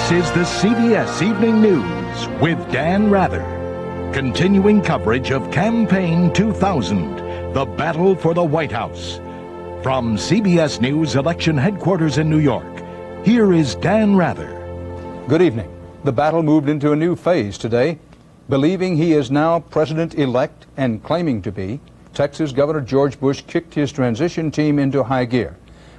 This is the CBS Evening News with Dan Rather. Continuing coverage of Campaign 2000, the battle for the White House. From CBS News election headquarters in New York, here is Dan Rather. Good evening. The battle moved into a new phase today. Believing he is now president-elect and claiming to be, Texas Governor George Bush kicked his transition team into high gear.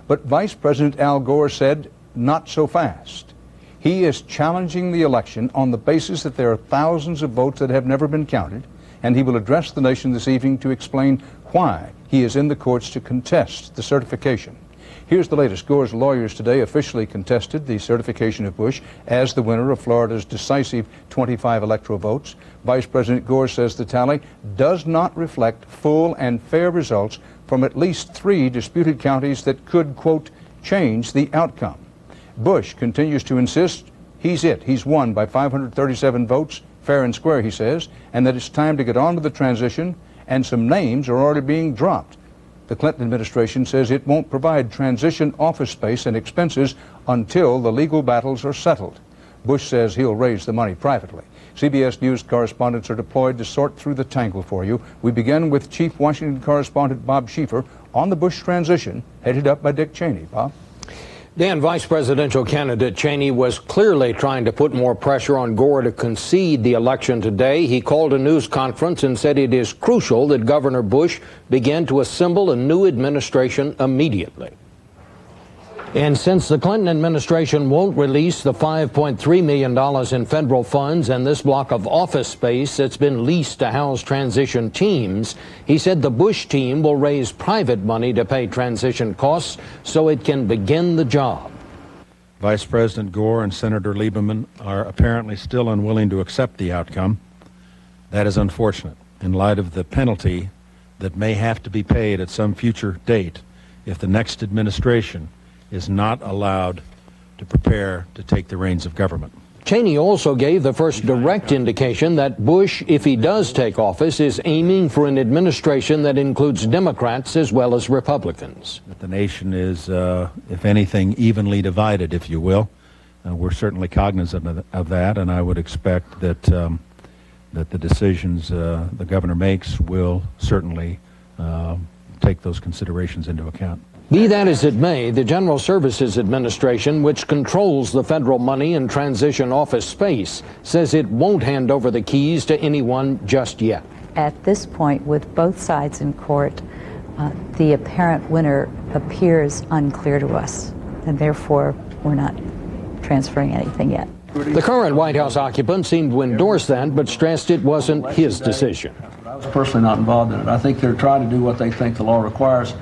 But Vice President Al Gore said, not so fast. He is challenging the election on the basis that there are thousands of votes that have never been counted, and he will address the nation this evening to explain why he is in the courts to contest the certification. Here's the latest. Gore's lawyers today officially contested the certification of Bush as the winner of Florida's decisive 25 electoral votes. Vice President Gore says the tally does not reflect full and fair results from at least 3 disputed counties that could, quote, change the outcome. Bush continues to insist he's it. He's won by 537 votes, fair and square, he says, and that it's time to get on to the transition, and some names are already being dropped. The Clinton administration says it won't provide transition office space and expenses until the legal battles are settled. Bush says he'll raise the money privately. CBS News correspondents are deployed to sort through the tangle for you. We begin with Chief Washington Correspondent Bob Schieffer on the Bush transition, headed up by Dick Cheney. Bob? Dan, Vice Presidential candidate Cheney was clearly trying to put more pressure on Gore to concede the election today. He called a news conference and said it is crucial that Governor Bush begin to assemble a new administration immediately. And since the Clinton administration won't release the $5.3 million in federal funds and this block of office space that's been leased to house transition teams, he said the Bush team will raise private money to pay transition costs so it can begin the job. Vice President Gore and Senator Lieberman are apparently still unwilling to accept the outcome. That is unfortunate in light of the penalty that may have to be paid at some future date if the next administration is not allowed to prepare to take the reins of government. Cheney also gave the first direct indication that Bush, if he does take office, is aiming for an administration that includes Democrats as well as Republicans. That the nation is, if anything, evenly divided, if you will. We're certainly cognizant of that, and I would expect that that the decisions the governor makes will certainly take those considerations into account. Be that as it may, the General Services Administration, which controls the federal money and transition office space, says it won't hand over the keys to anyone just yet. At this point, with both sides in court, the apparent winner appears unclear to us, and therefore we're not transferring anything yet. The current White House occupant seemed to endorse that, but stressed it wasn't his decision. I was personally not involved in it. I think they're trying to do what they think the law requires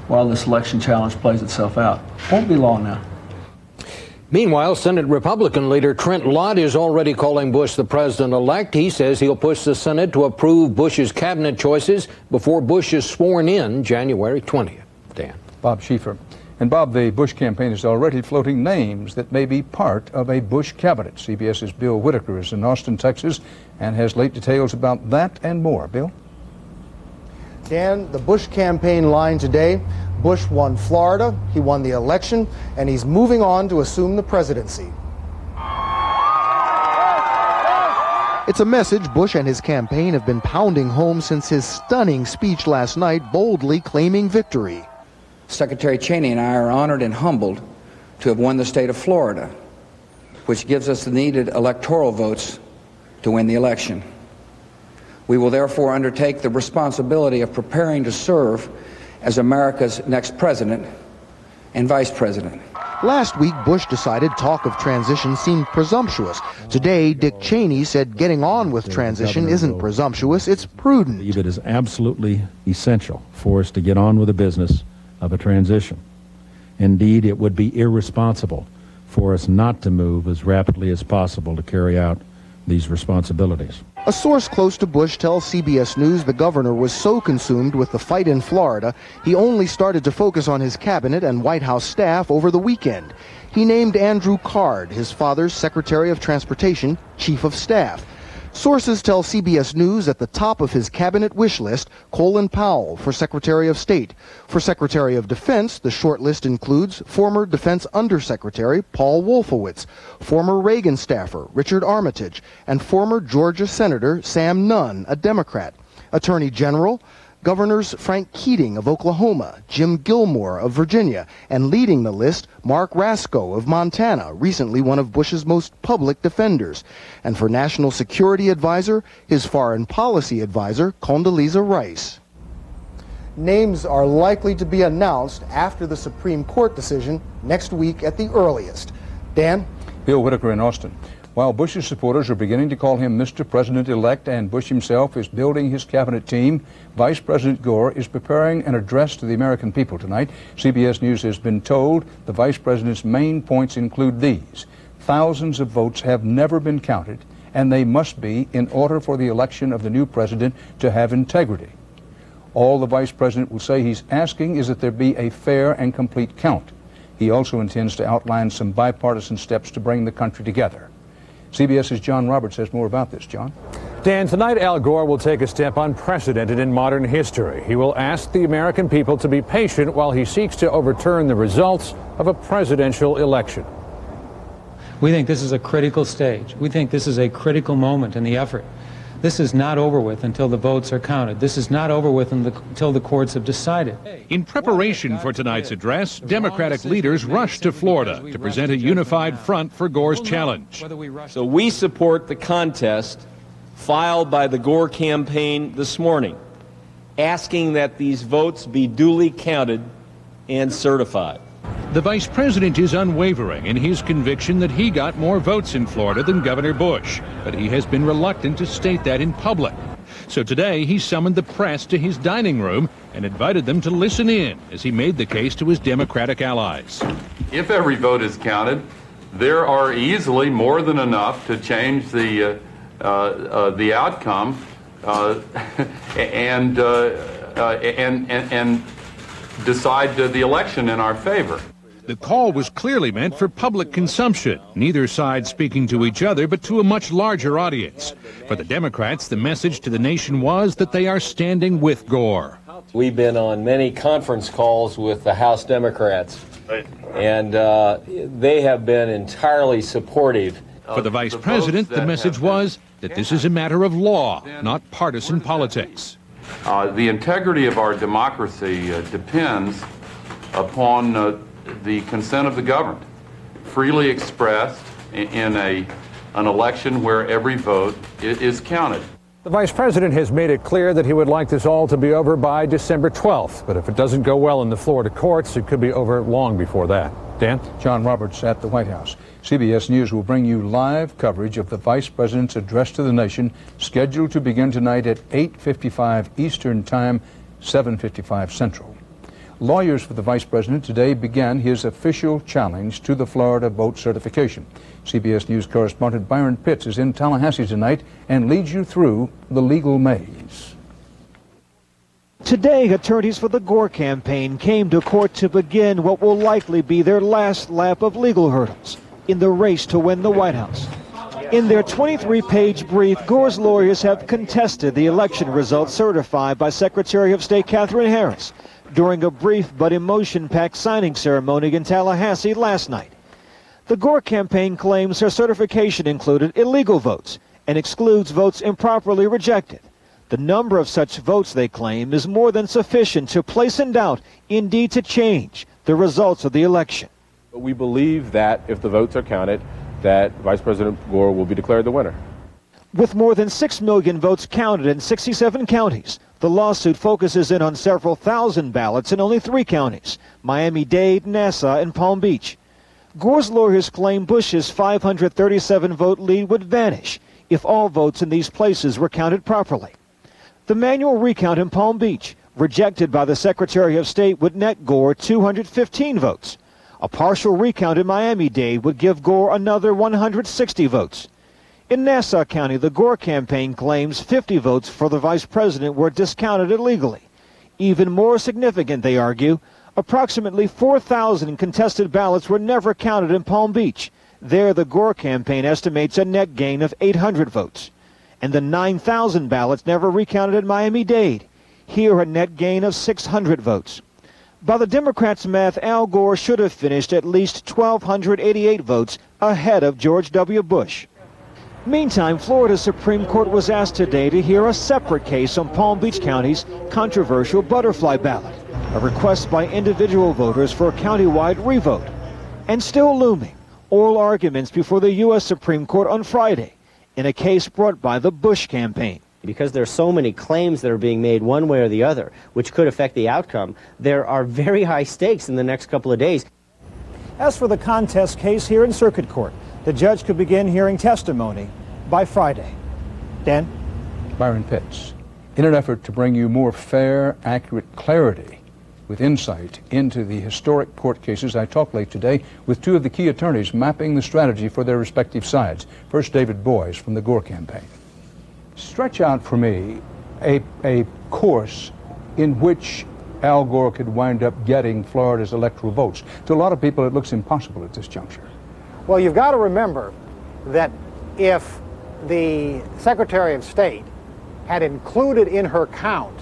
while this election challenge plays itself out. Won't be long now. Meanwhile, Senate Republican leader Trent Lott is already calling Bush the president-elect. He says he'll push the Senate to approve Bush's cabinet choices before Bush is sworn in January 20th. Dan. Bob Schieffer. And Bob, the Bush campaign is already floating names that may be part of a Bush cabinet. CBS's Bill Whitaker is in Austin, Texas, and has late details about that and more. Bill? Dan, the Bush campaign line today: Bush won Florida, he won the election, and he's moving on to assume the presidency. It's a message Bush and his campaign have been pounding home since his stunning speech last night, boldly claiming victory. Secretary Cheney and I are honored and humbled to have won the state of Florida, which gives us the needed electoral votes to win the election. We will therefore undertake the responsibility of preparing to serve as America's next president and vice president. Last week, Bush decided talk of transition seemed presumptuous. Today, Dick Cheney said getting on with transition isn't presumptuous, it's prudent. It is absolutely essential for us to get on with the business of a transition. Indeed, it would be irresponsible for us not to move as rapidly as possible to carry out these responsibilities. A source close to Bush tells CBS News the governor was so consumed with the fight in Florida, he only started to focus on his cabinet and White House staff over the weekend. He named Andrew Card, his father's Secretary of Transportation, Chief of Staff. Sources tell CBS News at the top of his cabinet wish list, Colin Powell for Secretary of State. For Secretary of Defense, the short list includes former Defense Undersecretary Paul Wolfowitz, former Reagan staffer Richard Armitage, and former Georgia Senator Sam Nunn, a Democrat. Attorney General, Governors Frank Keating of Oklahoma, Jim Gilmore of Virginia, and leading the list, Mark Rasko of Montana, recently one of Bush's most public defenders. And for National Security Advisor, his foreign policy advisor, Condoleezza Rice. Names are likely to be announced after the Supreme Court decision next week at the earliest. Dan? Bill Whitaker in Austin. While Bush's supporters are beginning to call him Mr. President-elect and Bush himself is building his cabinet team, Vice President Gore is preparing an address to the American people tonight. CBS News has been told the Vice President's main points include these. Thousands of votes have never been counted, and they must be in order for the election of the new president to have integrity. All the Vice President will say he's asking is that there be a fair and complete count. He also intends to outline some bipartisan steps to bring the country together. CBS's John Roberts has more about this. John? Dan, tonight Al Gore will take a step unprecedented in modern history. He will ask the American people to be patient while he seeks to overturn the results of a presidential election. We think this is a critical stage. We think this is a critical moment in the effort. This is not over with until the votes are counted. This is not over with until the courts have decided. In preparation for tonight's address, Democratic leaders rushed to Florida to present a unified front for Gore's challenge. So we support the contest filed by the Gore campaign this morning, asking that these votes be duly counted and certified. The vice president is unwavering in his conviction that he got more votes in Florida than Governor Bush, but he has been reluctant to state that in public. So today he summoned the press to his dining room and invited them to listen in as he made the case to his Democratic allies. If every vote is counted, there are easily more than enough to change the outcome and decide the election in our favor. The call was clearly meant for public consumption, neither side speaking to each other but to a much larger audience. For the Democrats, the message to the nation was that they are standing with Gore. We've been on many conference calls with the House Democrats, and they have been entirely supportive. For the vice president, the message was that this is a matter of law, not partisan politics. The integrity of our democracy depends upon the consent of the governed, freely expressed in an election where every vote is counted. The vice president has made it clear that he would like this all to be over by December 12th. But if it doesn't go well in the Florida courts, it could be over long before that. Dan? John Roberts at the White House. CBS News will bring you live coverage of the vice president's address to the nation, scheduled to begin tonight at 8:55 Eastern Time, 7:55 Central. Lawyers for the vice president today began his official challenge to the Florida vote certification. CBS News correspondent Byron Pitts is in Tallahassee tonight and leads you through the legal maze. Today, attorneys for the Gore campaign came to court to begin what will likely be their last lap of legal hurdles in the race to win the White House. In their 23-page brief, Gore's lawyers have contested the election results certified by Secretary of State Katherine Harris during a brief but emotion-packed signing ceremony in Tallahassee last night. The Gore campaign claims her certification included illegal votes and excludes votes improperly rejected. The number of such votes, they claim, is more than sufficient to place in doubt, indeed to change, the results of the election. We believe that if the votes are counted, that Vice President Gore will be declared the winner. With more than 6 million votes counted in 67 counties, the lawsuit focuses in on several thousand ballots in only 3 counties, Miami-Dade, Nassau, and Palm Beach. Gore's lawyers claim Bush's 537-vote lead would vanish if all votes in these places were counted properly. The manual recount in Palm Beach, rejected by the Secretary of State, would net Gore 215 votes. A partial recount in Miami-Dade would give Gore another 160 votes. In Nassau County, the Gore campaign claims 50 votes for the vice president were discounted illegally. Even more significant, they argue, approximately 4,000 contested ballots were never counted in Palm Beach. There, the Gore campaign estimates a net gain of 800 votes. and the 9,000 ballots never recounted in Miami-Dade. Here, a net gain of 600 votes. By the Democrats' math, Al Gore should have finished at least 1,288 votes ahead of George W. Bush. Meantime, Florida's Supreme Court was asked today to hear a separate case on Palm Beach County's controversial butterfly ballot, a request by individual voters for a countywide revote. And still looming, oral arguments before the U.S. Supreme Court on Friday in a case brought by the Bush campaign. Because there are so many claims that are being made one way or the other, which could affect the outcome, there are very high stakes in the next couple of days. As for the contest case here in Circuit Court, the judge could begin hearing testimony by Friday. Dan? Byron Pitts. In an effort to bring you more fair, accurate clarity with insight into the historic court cases, I talked late today with two of the key attorneys mapping the strategy for their respective sides. First, David Boies from the Gore campaign. Stretch out for me a course in which Al Gore could wind up getting Florida's electoral votes. To a lot of people, it looks impossible at this juncture. Well, you've got to remember that if the Secretary of State had included in her count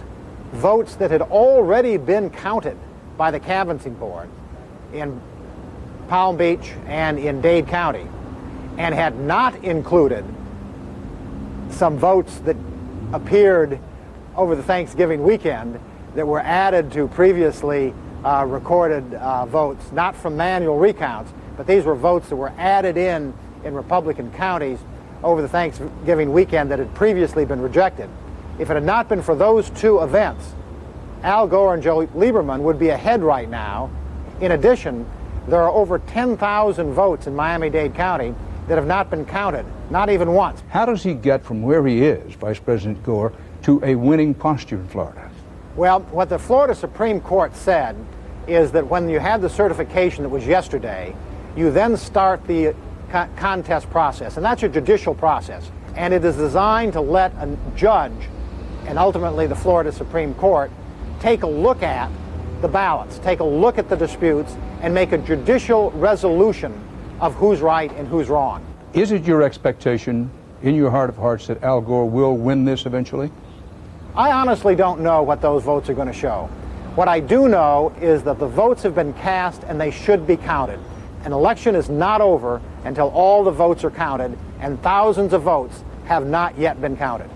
votes that had already been counted by the canvassing board in Palm Beach and in Dade County, and had not included some votes that appeared over the Thanksgiving weekend that were added to previously recorded votes, not from manual recounts, but these were votes that were added in Republican counties over the Thanksgiving weekend that had previously been rejected. If it had not been for those two events, Al Gore and Joe Lieberman would be ahead right now. In addition, there are over 10,000 votes in Miami-Dade County that have not been counted, not even once. How does he get from where he is, Vice President Gore, to a winning posture in Florida? Well, what the Florida Supreme Court said is that when you had the certification that was yesterday, you then start the contest process, and that's a judicial process, and it is designed to let a judge and ultimately the Florida Supreme Court take a look at the ballots, take a look at the disputes, and make a judicial resolution of who's right and who's wrong. Is it your expectation in your heart of hearts that Al Gore will win this eventually? I honestly don't know what those votes are going to show. What I do know is that the votes have been cast and they should be counted. An election is not over until all the votes are counted, and thousands of votes have not yet been counted.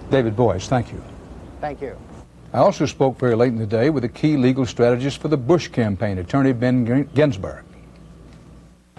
David Boies, thank you. Thank you. I also spoke very late in the day with a key legal strategist for the Bush campaign, attorney Ben Ginsberg.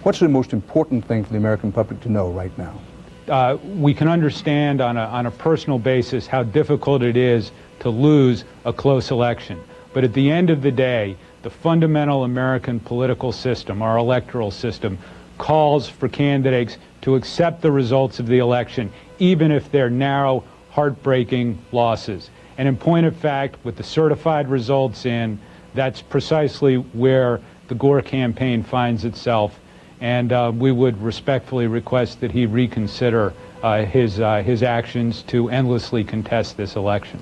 What's the most important thing for the American public to know right now? We can understand on a personal basis how difficult it is to lose a close election. But at the end of the day, the fundamental American political system, our electoral system, calls for candidates to accept the results of the election, even if they're narrow, heartbreaking losses. And in point of fact, with the certified results in, that's precisely where the Gore campaign finds itself. And we would respectfully request that he reconsider his actions to endlessly contest this election.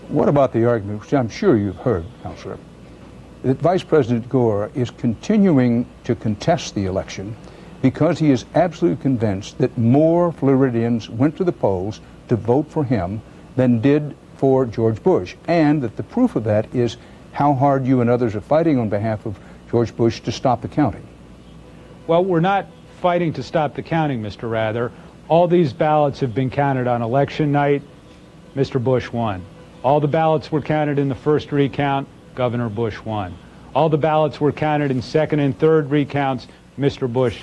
What about the argument, which I'm sure you've heard, Counselor, that Vice President Gore is continuing to contest the election because he is absolutely convinced that more Floridians went to the polls to vote for him than did for George Bush, and that the proof of that is how hard you and others are fighting on behalf of George Bush to stop the counting. Well, we're not fighting to stop the counting, Mr. Rather. All these ballots have been counted on election night. Mr. Bush won. All the ballots were counted in the first recount. Governor Bush won. All the ballots were counted in second and third recounts. Mr. Bush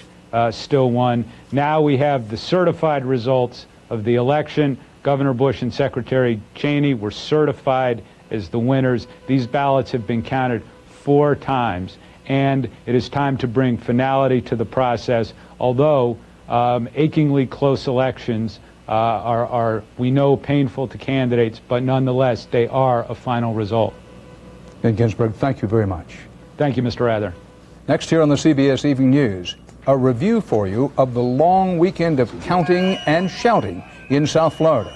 still won. Now we have the certified results of the election. Governor Bush and Secretary Cheney were certified as the winners. These ballots have been counted 4 times, and it is time to bring finality to the process, although achingly close elections are, we know, painful to candidates, but nonetheless, they are a final result. Ben Ginsberg, thank you very much. Thank you, Mr. Rather. Next here on the CBS Evening News, a review for you of the long weekend of counting and shouting in South Florida.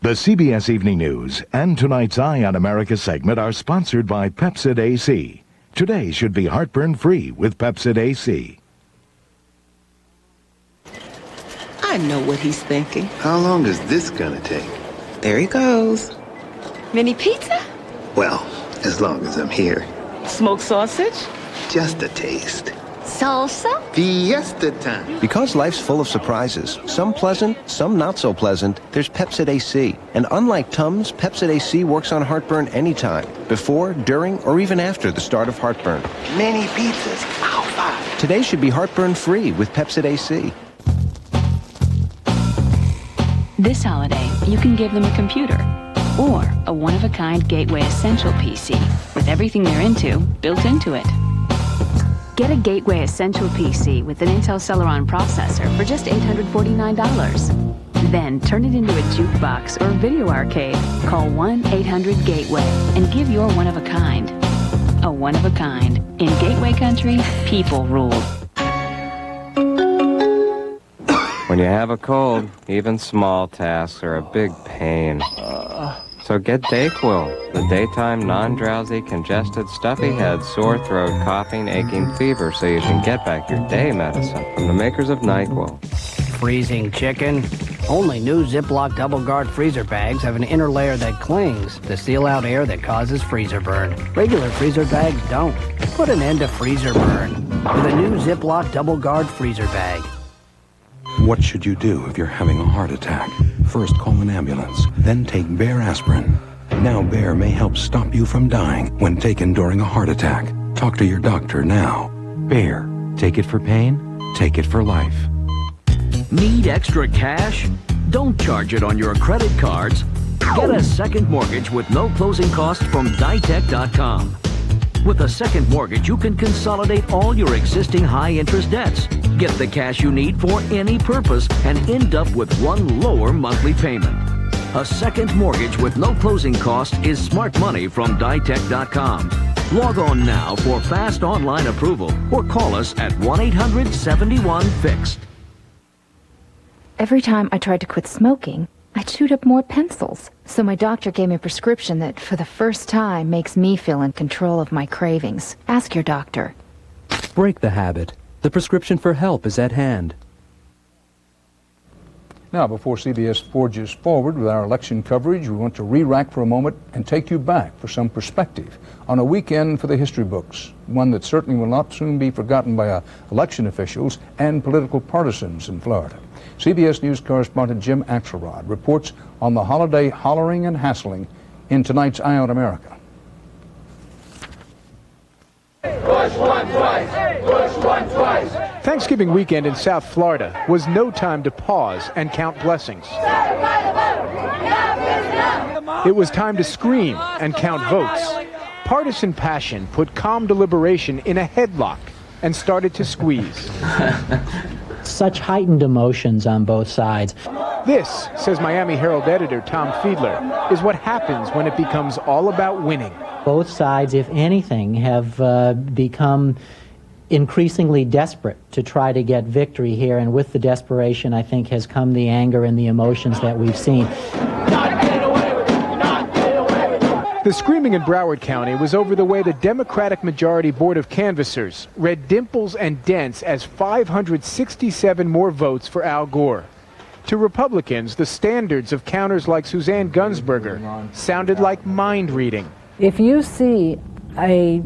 The CBS Evening News and tonight's Eye on America segment are sponsored by Pepcid AC. Today should be heartburn-free with Pepcid AC. I I know what he's thinking. How long is this gonna take? There he goes. Mini pizza? Well, as long as I'm here. Smoked sausage? Just a taste. Salsa? Fiesta time. Because life's full of surprises, some pleasant, some not so pleasant, there's Pepsid AC. And unlike Tums, Pepsid AC works on heartburn anytime, before, during, or even after the start of heartburn. Many pizzas. Alpha. Today should be heartburn-free with Pepsid AC. This holiday, you can give them a computer or a one-of-a-kind Gateway Essential PC with everything they're built into it. Get a Gateway Essential PC with an Intel Celeron processor for just $849. Then turn it into a jukebox or video arcade. Call 1-800-GATEWAY and give your one-of-a-kind. A one-of-a-kind. In Gateway Country, people rule. When you have a cold, even small tasks are a big pain. So get Dayquil, the daytime non-drowsy, congested, stuffy head, sore throat, coughing, aching, fever, so you can get back your day medicine from the makers of NyQuil. Freezing chicken? Only new Ziploc double-guard freezer bags have an inner layer that clings to seal out air that causes freezer burn. Regular freezer bags don't. Put an end to freezer burn with a new Ziploc double-guard freezer bag. What should you do if you're having a heart attack? First, call an ambulance, then take Bayer aspirin. Now Bayer may help stop you from dying when taken during a heart attack. Talk to your doctor now. Bayer. Take it for pain, take it for life. Need extra cash? Don't charge it on your credit cards. Get a second mortgage with no closing costs from Ditech.com. With a second mortgage, you can consolidate all your existing high-interest debts, get the cash you need for any purpose, and end up with one lower monthly payment. A second mortgage with no closing costs is smart money from Ditech.com. Log on now for fast online approval or call us at 1-800-71-FIXED. Every time I tried to quit smoking, I chewed up more pencils. So my doctor gave me a prescription that, for the first time, makes me feel in control of my cravings. Ask your doctor. Break the habit. The prescription for help is at hand. Now, before CBS forges forward with our election coverage, we want to re-rack for a moment and take you back for some perspective on a weekend for the history books, one that certainly will not soon be forgotten by election officials and political partisans in Florida. CBS News correspondent Jim Axelrod reports on the holiday hollering and hassling in tonight's Eye on America. Bush won twice! Bush won twice! Thanksgiving weekend in South Florida was no time to pause and count blessings. It was time to scream and count votes. Partisan passion put calm deliberation in a headlock and started to squeeze. Such heightened emotions on both sides. This, says Miami Herald editor Tom Fiedler, is what happens when it becomes all about winning. Both sides, if anything, have become increasingly desperate to try to get victory here, and with the desperation, I think, has come the anger and the emotions that we've seen. The screaming in Broward County was over the way the Democratic Majority Board of Canvassers read dimples and dents as 567 more votes for Al Gore. To Republicans, the standards of counters like Suzanne Gunsberger sounded like mind reading. If you see a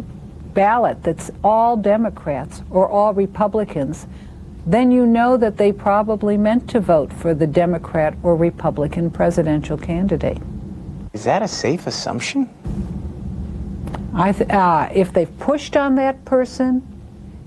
ballot that's all Democrats or all Republicans, then you know that they probably meant to vote for the Democrat or Republican presidential candidate. Is that a safe assumption? If they've pushed on that person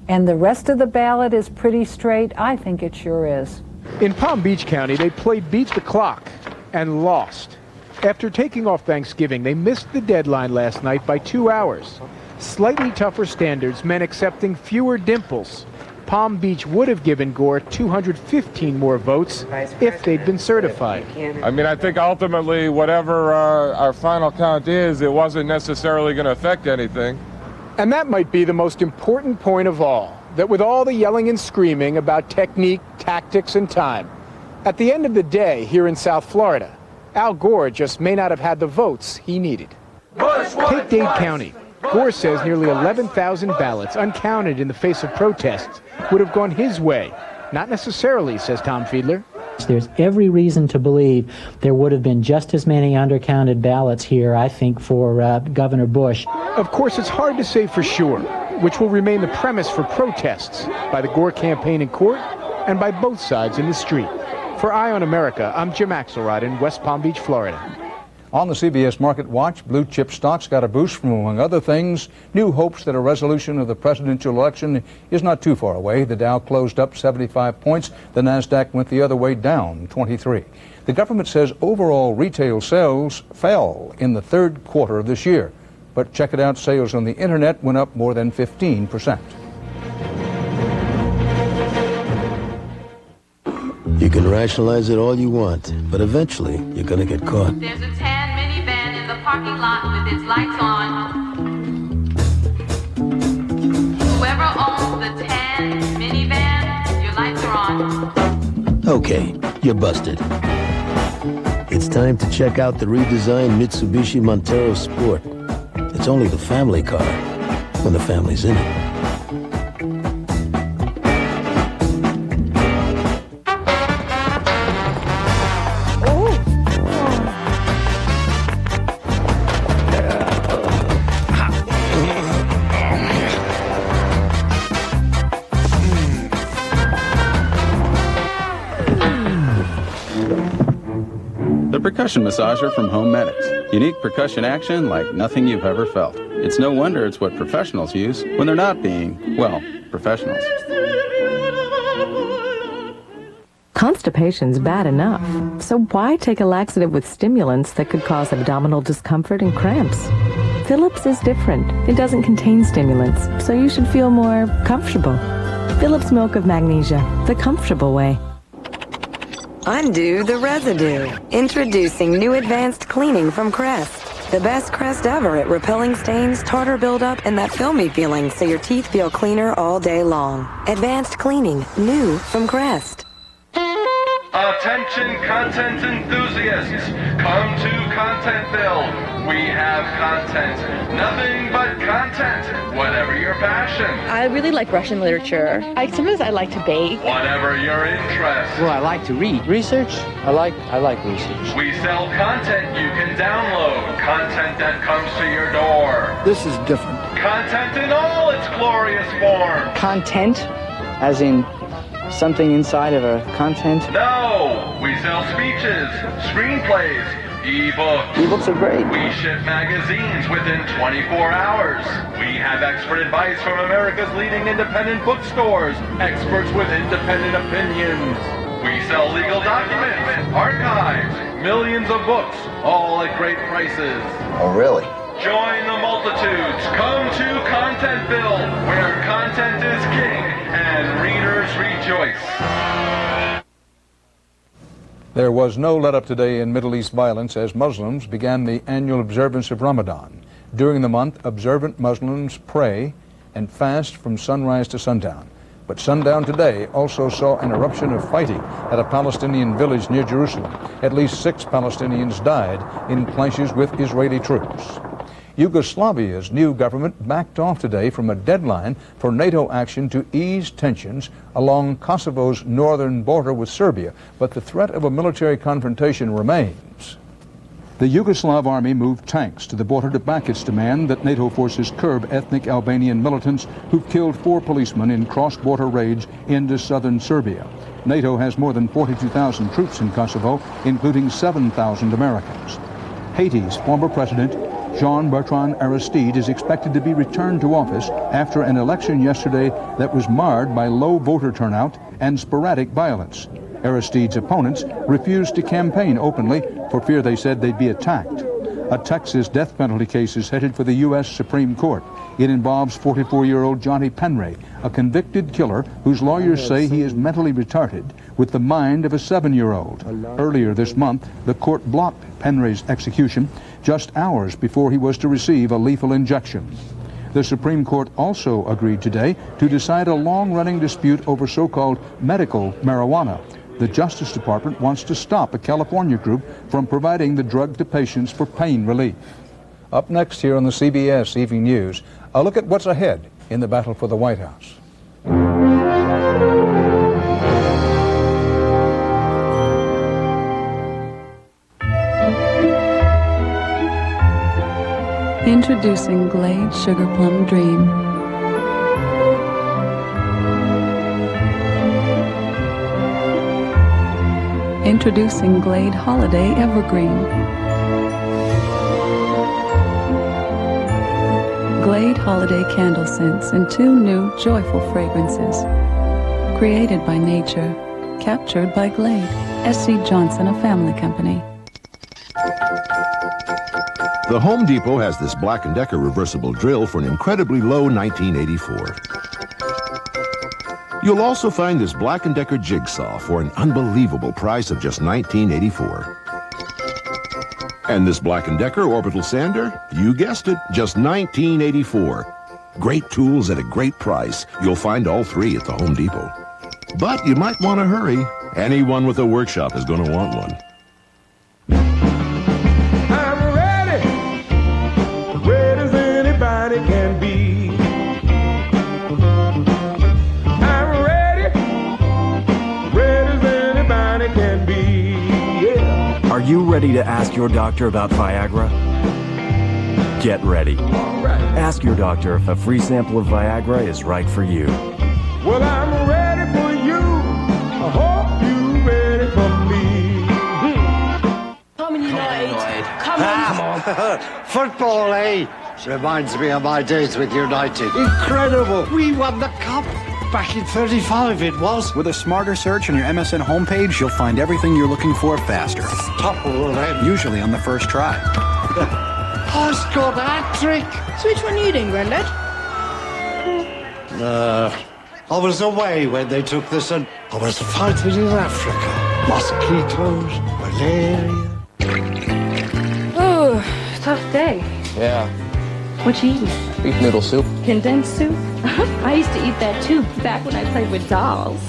and the rest of the ballot is pretty straight, I think it sure is. In Palm Beach County, they played beat the clock and lost. After taking off Thanksgiving, they missed the deadline last night by 2 hours. Slightly tougher standards meant accepting fewer dimples. Palm Beach would have given Gore 215 more votes if they'd been certified. I mean, I think ultimately, whatever our final count is, it wasn't necessarily going to affect anything. And that might be the most important point of all, that with all the yelling and screaming about technique, tactics, and time, at the end of the day here in South Florida, Al Gore just may not have had the votes he needed. Take Dade County. Gore says nearly 11,000 ballots, uncounted in the face of protests, would have gone his way. Not necessarily, says Tom Fiedler. There's every reason to believe there would have been just as many undercounted ballots here, I think, for Governor Bush. Of course, it's hard to say for sure, which will remain the premise for protests by the Gore campaign in court and by both sides in the street. For Eye on America, I'm Jim Axelrod in West Palm Beach, Florida. On the CBS Market Watch, blue chip stocks got a boost from, among other things, new hopes that a resolution of the presidential election is not too far away. The Dow closed up 75 points. The NASDAQ went the other way, down 23. The government says overall retail sales fell in the third quarter of this year. But check it out, sales on the internet went up more than 15%. You can rationalize it all you want, but eventually you're gonna get caught. There's a tan minivan in the parking lot with its lights on. Whoever owns the tan minivan, your lights are on. Okay, you're busted. It's time to check out the redesigned Mitsubishi Montero Sport. It's only the family car when the family's in it. Percussion massager from Home Medics. Unique percussion action like nothing you've ever felt. It's no wonder it's what professionals use when they're not being, well, professionals. Constipation's bad enough, so why take a laxative with stimulants that could cause abdominal discomfort and cramps? Philips is different. It doesn't contain stimulants, so you should feel more comfortable. Philips Milk of Magnesia, the comfortable way. Undo the residue. Introducing new advanced cleaning from Crest. The best Crest ever at repelling stains, tartar buildup, and that filmy feeling so your teeth feel cleaner all day long. Advanced cleaning, new from Crest. Attention content enthusiasts, come to Contentville. We have content, nothing but content, whatever your passion. I really like Russian literature. Sometimes I like to bake. Whatever your interest. Well, I like to read. Research? I like research. We sell content you can download, content that comes to your door. This is different. Content in all its glorious forms. Content? As in something inside of a content? No! We sell speeches, screenplays, e-books. E-books are great. We ship magazines within 24 hours. We have expert advice from America's leading independent bookstores, experts with independent opinions. We sell legal documents, archives, millions of books, all at great prices. Oh, really? Join the multitudes. Come to Contentville, where content is king and readers rejoice. There was no let-up today in Middle East violence as Muslims began the annual observance of Ramadan. During the month, observant Muslims pray and fast from sunrise to sundown. But sundown today also saw an eruption of fighting at a Palestinian village near Jerusalem. At least 6 Palestinians died in clashes with Israeli troops. Yugoslavia's new government backed off today from a deadline for NATO action to ease tensions along Kosovo's northern border with Serbia, but the threat of a military confrontation remains. The Yugoslav army moved tanks to the border to back its demand that NATO forces curb ethnic Albanian militants who've killed 4 policemen in cross-border raids into southern Serbia. NATO has more than 42,000 troops in Kosovo, including 7,000 Americans. Haiti's former president, Jean-Bertrand Aristide, is expected to be returned to office after an election yesterday that was marred by low voter turnout and sporadic violence. Aristide's opponents refused to campaign openly for fear, they said, they'd be attacked. A Texas death penalty case is headed for the U.S. Supreme Court. It involves 44-year-old Johnny Penray, a convicted killer whose lawyers say he is mentally retarded with the mind of a 7-year-old. Earlier this month, the court blocked Penray's execution just hours before he was to receive a lethal injection. The Supreme Court also agreed today to decide a long-running dispute over so-called medical marijuana. The Justice Department wants to stop a California group from providing the drug to patients for pain relief. Up next here on the CBS Evening News, a look at what's ahead in the battle for the White House. Introducing Glade Sugar Plum Dream. Introducing Glade Holiday Evergreen. Glade Holiday Candle Scents in 2 new joyful fragrances. Created by nature, captured by Glade. S.C. Johnson, a family company. The Home Depot has this Black & Decker reversible drill for an incredibly low $19.84. You'll also find this Black & Decker jigsaw for an unbelievable price of just $19.84. And this Black & Decker orbital sander, you guessed it, just $19.84. Great tools at a great price. You'll find all 3 at the Home Depot. But you might want to hurry. Anyone with a workshop is going to want one. I'm ready as anybody can be. I'm ready as anybody can be. Yeah. Are you ready to ask your doctor about Viagra? Get ready. All right. Ask your doctor if a free sample of Viagra is right for you. Well, I'm ready for you. I hope you're ready for me. Come on, United. Come on. Football, eh? Reminds me of my days with United. Incredible. We won the cup. Back in 35 it was. With a smarter search on your MSN homepage, you'll find everything you're looking for faster. Top of all that. Usually on the first try. I scored a hat-trick. So which one are you doing, Grandad? I was away when they took this and I was fighting in Africa. Mosquitoes, malaria. Oh, tough day. Yeah. What you eating? Beef noodle soup. Condensed soup? I used to eat that too, back when I played with dolls.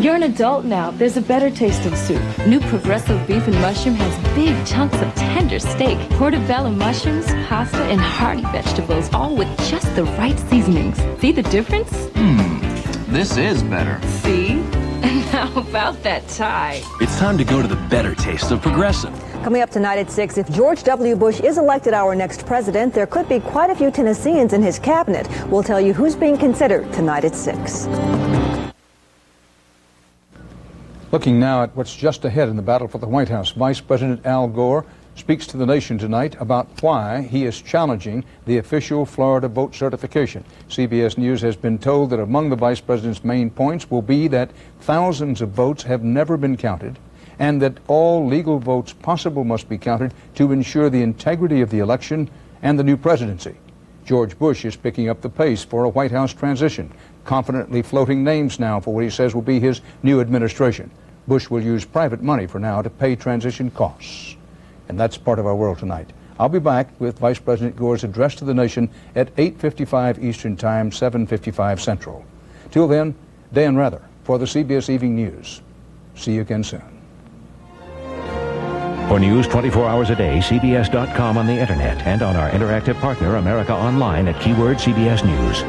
You're an adult now. There's a better taste of soup. New Progresso beef and mushroom has big chunks of tender steak, portobello mushrooms, pasta, and hearty vegetables, all with just the right seasonings. See the difference? This is better. See? And how about that tie? It's time to go to the better taste of Progressive. Coming up tonight at 6, if George W. Bush is elected our next president, there could be quite a few Tennesseans in his cabinet. We'll tell you who's being considered tonight at 6. Looking now at what's just ahead in the battle for the White House, Vice President Al Gore speaks to the nation tonight about why he is challenging the official Florida vote certification. CBS News has been told that among the vice president's main points will be that thousands of votes have never been counted, and that all legal votes possible must be counted to ensure the integrity of the election and the new presidency. George Bush is picking up the pace for a White House transition, confidently floating names now for what he says will be his new administration. Bush will use private money for now to pay transition costs. And that's part of our world tonight. I'll be back with Vice President Gore's address to the nation at 8:55 Eastern Time, 7:55 Central. Till then, Dan Rather for the CBS Evening News. See you again soon. For news 24 hours a day, CBS.com on the internet and on our interactive partner, America Online, at keyword CBS News.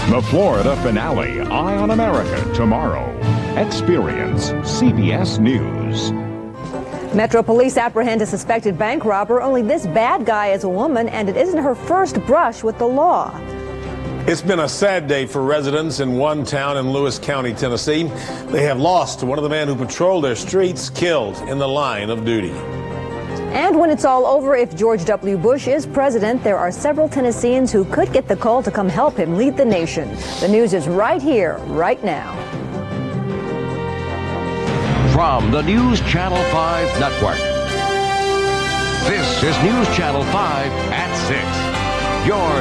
The Florida finale, Eye on America, tomorrow. Experience CBS News. Metro Police apprehend a suspected bank robber, only this bad guy is a woman, and it isn't her first brush with the law. It's been a sad day for residents in one town in Lewis County, Tennessee. They have lost one of the men who patrolled their streets, killed in the line of duty. And when it's all over, if George W. Bush is president, there are several Tennesseans who could get the call to come help him lead the nation. The news is right here, right now. From the News Channel 5 Network, this is News Channel 5 at 6. Your